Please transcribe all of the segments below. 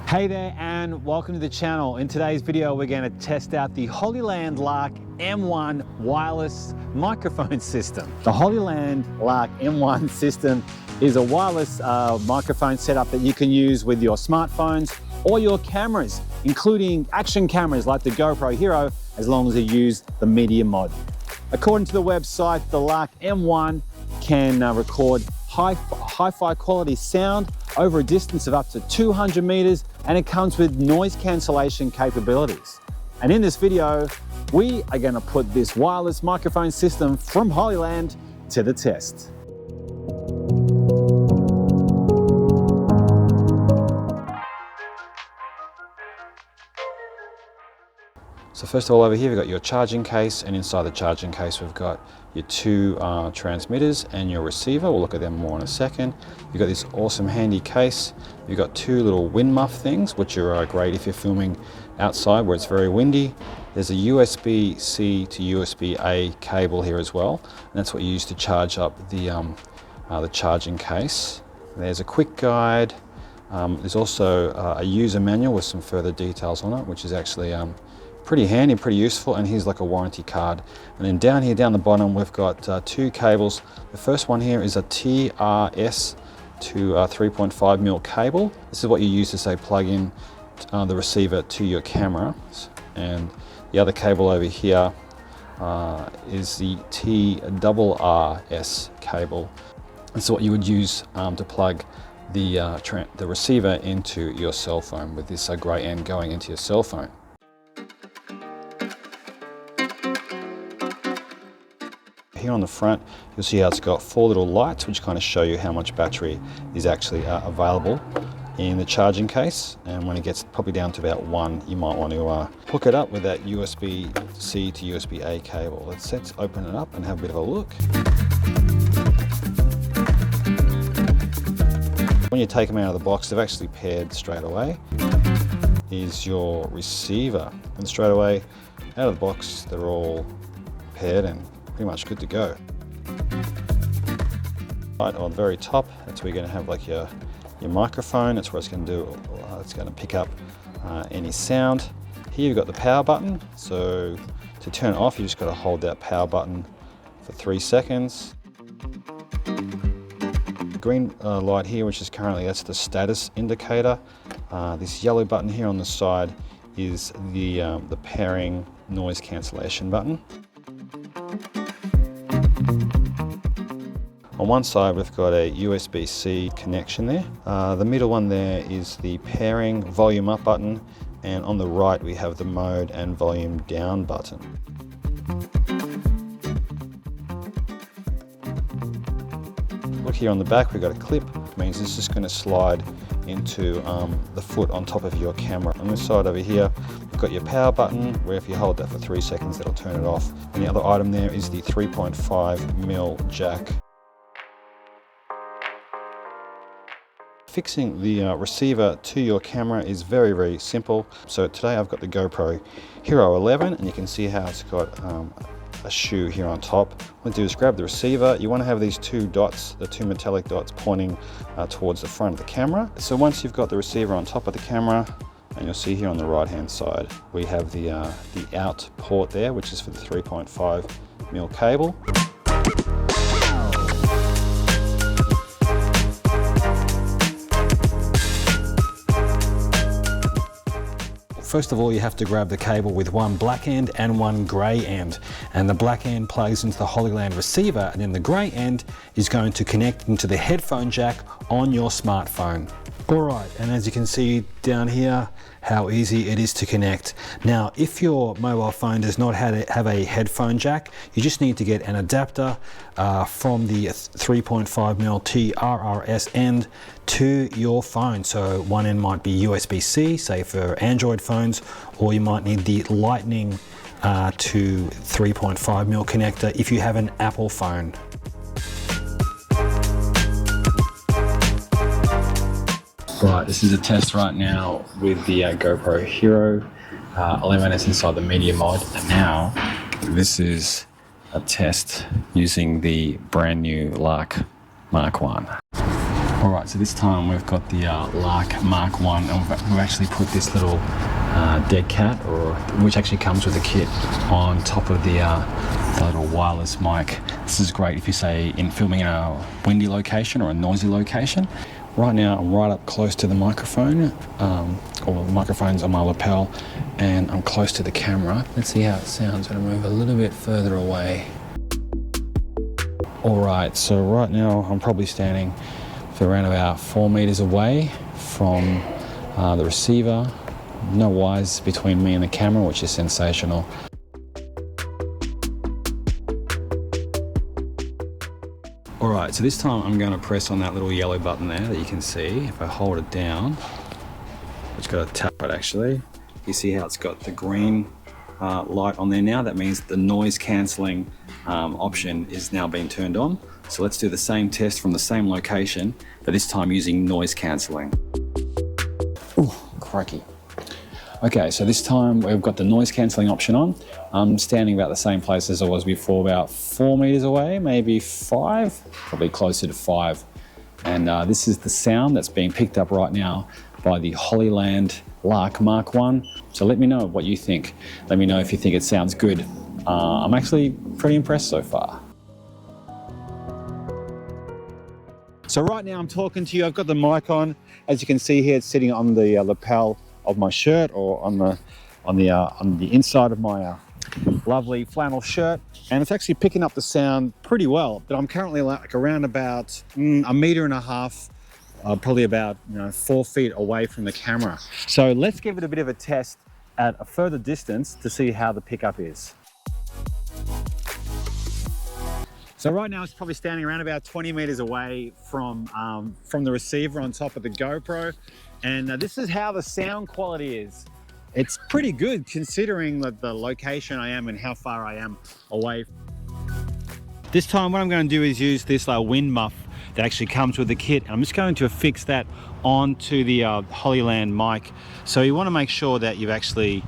Hey there and welcome to the channel. In today's video we're going to test out the Hollyland Lark M1 wireless microphone system. The Hollyland Lark M1 system is a wireless microphone setup that you can use with your smartphones or your cameras, including action cameras like the GoPro Hero, as long as you use the Media Mod. According to the website, the Lark M1 can record hi-fi quality sound over a distance of up to 200 meters, and it comes with noise cancellation capabilities. And in this video, we are going to put this wireless microphone system from Hollyland to the test. So first of all, over here we've got your charging case, and inside the charging case we've got your two transmitters and your receiver. We'll look at them more in a second. You've got this awesome handy case. You've got two little wind muff things, which are great if you're filming outside where it's very windy. There's a USB-C to USB-A cable here as well, and that's what you use to charge up the charging case. There's a quick guide. There's also a user manual with some further details on it, which is actually pretty handy, pretty useful, and here's like a warranty card. And then down here, down the bottom, we've got two cables. The first one here is a TRS to 3.5mm cable. This is what you use to say plug in the receiver to your camera. And the other cable over here is the TRRS cable. This is what you would use to plug the receiver into your cell phone, with this grey end going into your cell phone. Here on the front, you'll see how it's got four little lights, which kind of show you how much battery is actually available in the charging case. And when it gets probably down to about 1, you might want to hook it up with that USB-C to USB-A cable. Let's open it up and have a bit of a look. When you take them out of the box, they've actually paired straight away. Here's your receiver, and straight away out of the box, they're all paired and pretty much good to go. Right on the very top, that's where you're going to have like your microphone. That's where it's going to do. It's going to pick up any sound. Here you've got the power button. So to turn it off, you just got to hold that power button for 3 seconds. The green light here, which is currently, that's the status indicator. This yellow button here on the side is the pairing noise cancellation button. On one side we've got a USB-C connection there. The middle one there is the pairing volume up button, and on the right we have the mode and volume down button. Look here on the back, we've got a clip, which means it's just going to slide into the foot on top of your camera. On this side over here, we've got your power button, where if you hold that for 3 seconds, that'll turn it off. And the other item there is the 3.5mm jack. Fixing the receiver to your camera is very, very simple. So today I've got the GoPro Hero 11, and you can see how it's got a shoe here on top. What you do is grab the receiver. You want to have these two dots, the two metallic dots, pointing towards the front of the camera. So once you've got the receiver on top of the camera, and you'll see here on the right hand side, we have the out port there, which is for the 3.5mm cable. First of all, you have to grab the cable with one black end and one grey end. And the black end plugs into the Hollyland receiver, and then the grey end is going to connect into the headphone jack on your smartphone. All right, and as you can see down here, how easy it is to connect. Now, if your mobile phone does not have a headphone jack, you just need to get an adapter from the 3.5mm TRRS end to your phone. So one end might be USB-C, say for Android phones, or you might need the Lightning to 3.5mm connector if you have an Apple phone. Right, this is a test right now with the GoPro Hero 11. It's inside the Media Mod, and now this is a test using the brand new Lark Mark 1. All right, so this time we've got the Lark Mark 1, and we've actually put this little dead cat, which actually comes with a kit, on top of the little wireless mic. This is great if you say in filming in a windy location or a noisy location. Right now I'm right up close to the microphone, or the microphone's on my lapel, and I'm close to the camera. Let's see how it sounds when I move a little bit further away. All right, so right now I'm probably standing for around about 4 meters away from the receiver. No wires between me and the camera, which is sensational. All right, so this time I'm going to press on that little yellow button there that you can see. If I hold it down, it's got to tap it actually. You see how it's got the green light on there now? That means the noise cancelling option is now being turned on. So let's do the same test from the same location, but this time using noise cancelling. Ooh, crikey. Okay, so this time we've got the noise cancelling option on. I'm standing about the same place as I was before, about 4 meters away, maybe 5, probably closer to 5. And this is the sound that's being picked up right now by the Hollyland Lark Mark 1. So let me know what you think. Let me know if you think it sounds good. I'm actually pretty impressed so far. So right now I'm talking to you, I've got the mic on. As you can see here, it's sitting on the lapel of my shirt, or on the inside of my lovely flannel shirt, and it's actually picking up the sound pretty well. But I'm currently like around about 1.5 meters, probably about 4 feet away from the camera. So let's give it a bit of a test at a further distance to see how the pickup is. So right now it's probably standing around about 20 meters away from the receiver on top of the GoPro. And this is how the sound quality is. It's pretty good considering the location I am and how far I am away. This time what I'm going to do is use this wind muff that actually comes with the kit. I'm just going to affix that onto the Hollyland mic. So you want to make sure that you've actually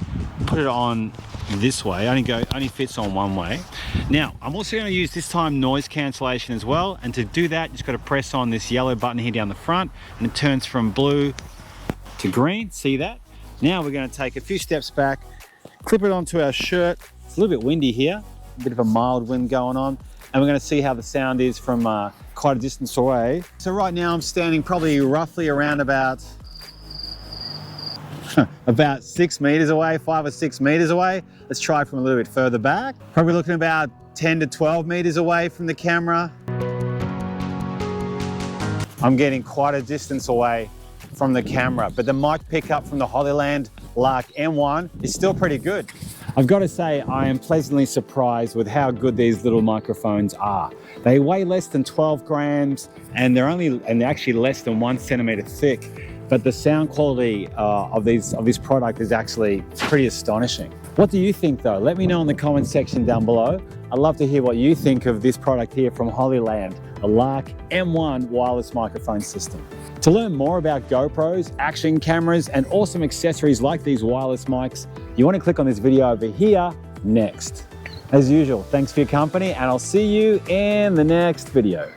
put it on this way. Only fits on one way. Now I'm also going to use this time noise cancellation as well, and to do that you just got to press on this yellow button here down the front, and it turns from blue to green. See that? Now we're going to take a few steps back, clip it onto our shirt. It's a little bit windy here, a bit of a mild wind going on, and we're going to see how the sound is from quite a distance away. So right now I'm standing probably roughly around about 6 meters away, 5 or 6 meters away. Let's try from a little bit further back. Probably looking about 10 to 12 meters away from the camera. I'm getting quite a distance away from the camera, but the mic pickup from the Hollyland Lark M1 is still pretty good. I've got to say, I am pleasantly surprised with how good these little microphones are. They weigh less than 12 grams, and they're actually less than 1 centimeter thick. But the sound quality of this product is actually pretty astonishing. What do you think though? Let me know in the comment section down below. I'd love to hear what you think of this product here from Hollyland, the Lark M1 wireless microphone system. To learn more about GoPros, action cameras, and awesome accessories like these wireless mics, you want to click on this video over here next. As usual, thanks for your company, and I'll see you in the next video.